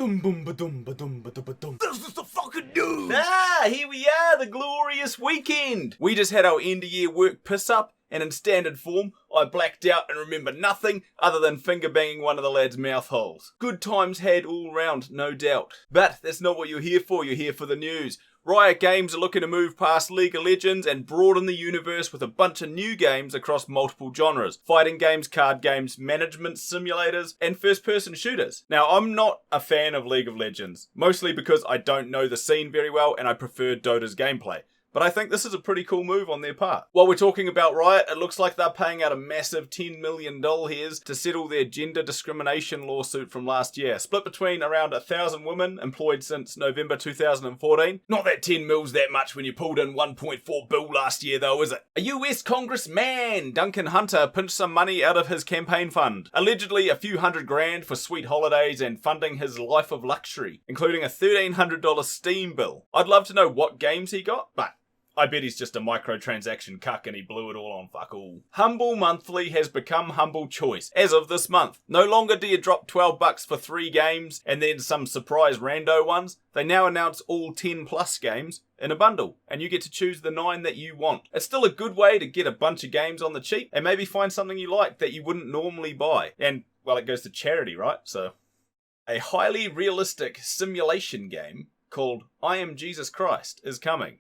Boom boom ba-dum ba-dum ba-dum. This is the fucking news! Here we are, the glorious weekend. We just had our end of year work piss up, and in standard form, I blacked out and remember nothing other than finger banging one of the lads' mouth holes. Good times had all round, no doubt. But that's not what you're here for. You're here for the news. Riot Games are looking to move past League of Legends and broaden the universe with a bunch of new games across multiple genres. Fighting games, card games, management simulators, and first-person shooters. Now, I'm not a fan of League of Legends, mostly because I don't know the scene very well and I prefer Dota's gameplay. But I think this is a pretty cool move on their part. While we're talking about Riot, it looks like they're paying out a massive $10 million here to settle their gender discrimination lawsuit from last year. Split between around 1,000 women employed since November 2014. Not that 10 mil's that much when you pulled in 1.4 bill last year though, is it? A US congressman, Duncan Hunter, pinched some money out of his campaign fund. Allegedly a few $100,000 for sweet holidays and funding his life of luxury, including a $1,300 Steam bill. I'd love to know what games he got, but I bet he's just a microtransaction cuck and he blew it all on fuck all. Humble Monthly has become Humble Choice as of this month. No longer do you drop $12 for 3 games and then some surprise rando ones. They now announce all 10 plus games in a bundle and you get to choose the 9 that you want. It's still a good way to get a bunch of games on the cheap and maybe find something you like that you wouldn't normally buy. And, well, it goes to charity, right? So, a highly realistic simulation game called I Am Jesus Christ is coming.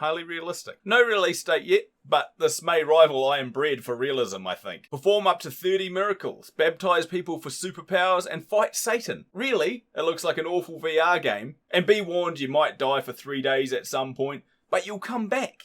Highly realistic. No release date yet, but this may rival I Am Bread for realism, I think. Perform up to 30 miracles, baptize people for superpowers, and fight Satan. Really, it looks like an awful VR game, and be warned you might die for 3 days at some point, but you'll come back.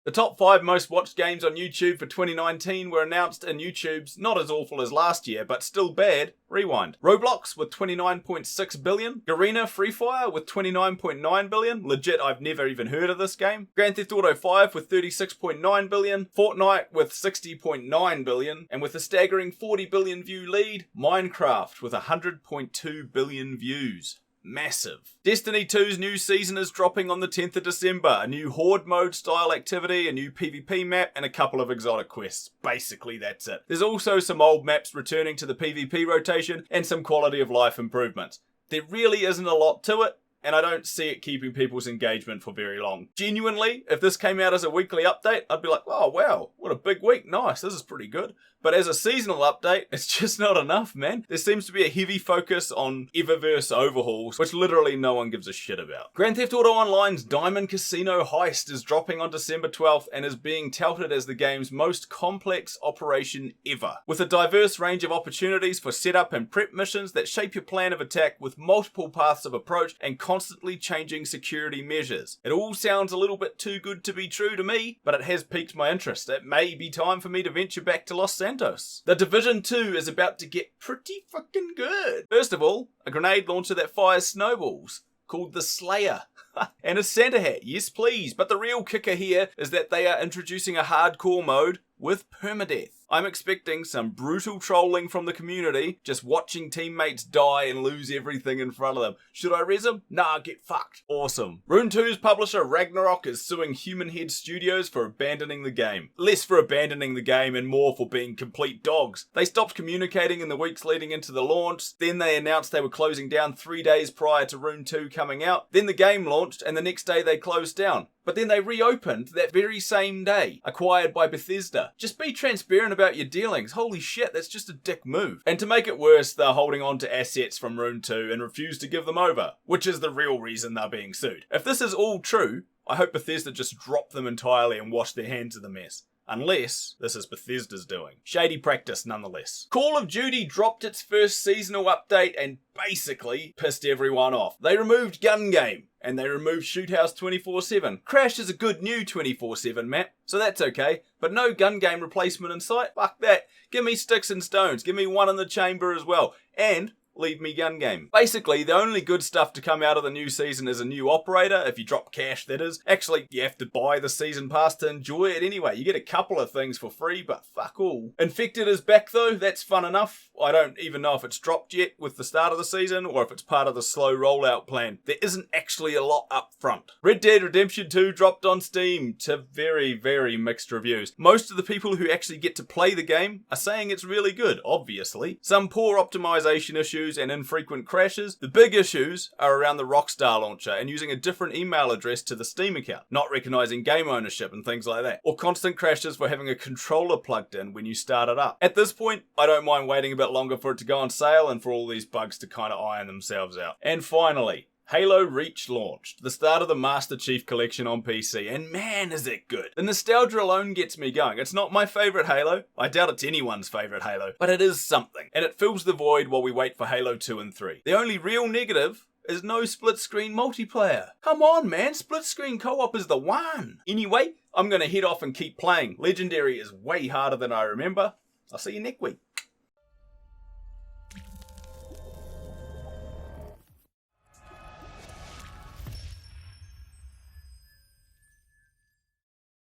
The top 5 most watched games on YouTube for 2019 were announced in YouTube's not as awful as last year, but still bad, rewind. Roblox with 29.6 billion. Garena Free Fire with 29.9 billion. Legit, I've never even heard of this game. Grand Theft Auto 5 with 36.9 billion. Fortnite with 60.9 billion. And with a staggering 40 billion view lead, Minecraft with 100.2 billion views. Massive. Destiny 2's new season is dropping on the 10th of December. A new Horde mode style activity, a new PvP map, and a couple of exotic quests. Basically, that's it. There's also some old maps returning to the PvP rotation, and some quality of life improvements. There really isn't a lot to it, and I don't see it keeping people's engagement for very long. Genuinely, if this came out as a weekly update, I'd be like, oh wow, what a big week, nice, this is pretty good. But as a seasonal update, it's just not enough, man. There seems to be a heavy focus on Eververse overhauls, which literally no one gives a shit about. Grand Theft Auto Online's Diamond Casino Heist is dropping on December 12th and is being touted as the game's most complex operation ever. With a diverse range of opportunities for setup and prep missions that shape your plan of attack with multiple paths of approach and constantly changing security measures. It all sounds a little bit too good to be true to me, but it has piqued my interest. It may be time for me to venture back to Los Santos. The Division 2 is about to get pretty fucking good. First of all, a grenade launcher that fires snowballs, called the Slayer. And a Santa hat, yes please. But the real kicker here is that they are introducing a hardcore mode with permadeath. I'm expecting some brutal trolling from the community, just watching teammates die and lose everything in front of them. Should I res them? Nah, get fucked. Awesome. Rune 2's publisher Ragnarok is suing Human Head Studios for abandoning the game. Less for abandoning the game and more for being complete dogs. They stopped communicating in the weeks leading into the launch, then they announced they were closing down 3 days prior to Rune 2 coming out, then the game launched and the next day they closed down. But then they reopened that very same day, acquired by Bethesda. Just be transparent about your dealings. Holy shit, that's just a dick move. And to make it worse, they're holding on to assets from Rune 2 and refuse to give them over, which is the real reason they're being sued. If this is all true, I hope Bethesda just drop them entirely and wash their hands of the mess. Unless this is Bethesda's doing. Shady practice nonetheless. Call of Duty dropped its first seasonal update and basically pissed everyone off. They removed Gun Game and they removed Shoot House 24/7. Crash is a good new 24/7 map, so that's okay, but no Gun Game replacement in sight? Fuck that. Give me Sticks and Stones. Give me one in the chamber as well. And leave me Gun Game. Basically, the only good stuff to come out of the new season is a new operator, if you drop cash that is. Actually, you have to buy the season pass to enjoy it anyway. You get a couple of things for free, but fuck all. Infected is back though, that's fun enough. I don't even know if it's dropped yet with the start of the season, or if it's part of the slow rollout plan. There isn't actually a lot up front. Red Dead Redemption 2 dropped on Steam to very, very mixed reviews. Most of the people who actually get to play the game are saying it's really good, obviously. Some poor optimization issues issues and infrequent crashes, the big issues are around the Rockstar launcher and using a different email address to the Steam account, not recognizing game ownership and things like that, or constant crashes for having a controller plugged in when you start it up. At this point, I don't mind waiting a bit longer for it to go on sale and for all these bugs to kind of iron themselves out. And finally, Halo Reach launched, the start of the Master Chief Collection on PC, and man is it good. The nostalgia alone gets me going. It's not my favourite Halo, I doubt it's anyone's favourite Halo, but it is something, and it fills the void while we wait for Halo 2 and 3. The only real negative is no split-screen multiplayer. Come on man, split-screen co-op is the one! Anyway, I'm gonna head off and keep playing. Legendary is way harder than I remember. I'll see you next week.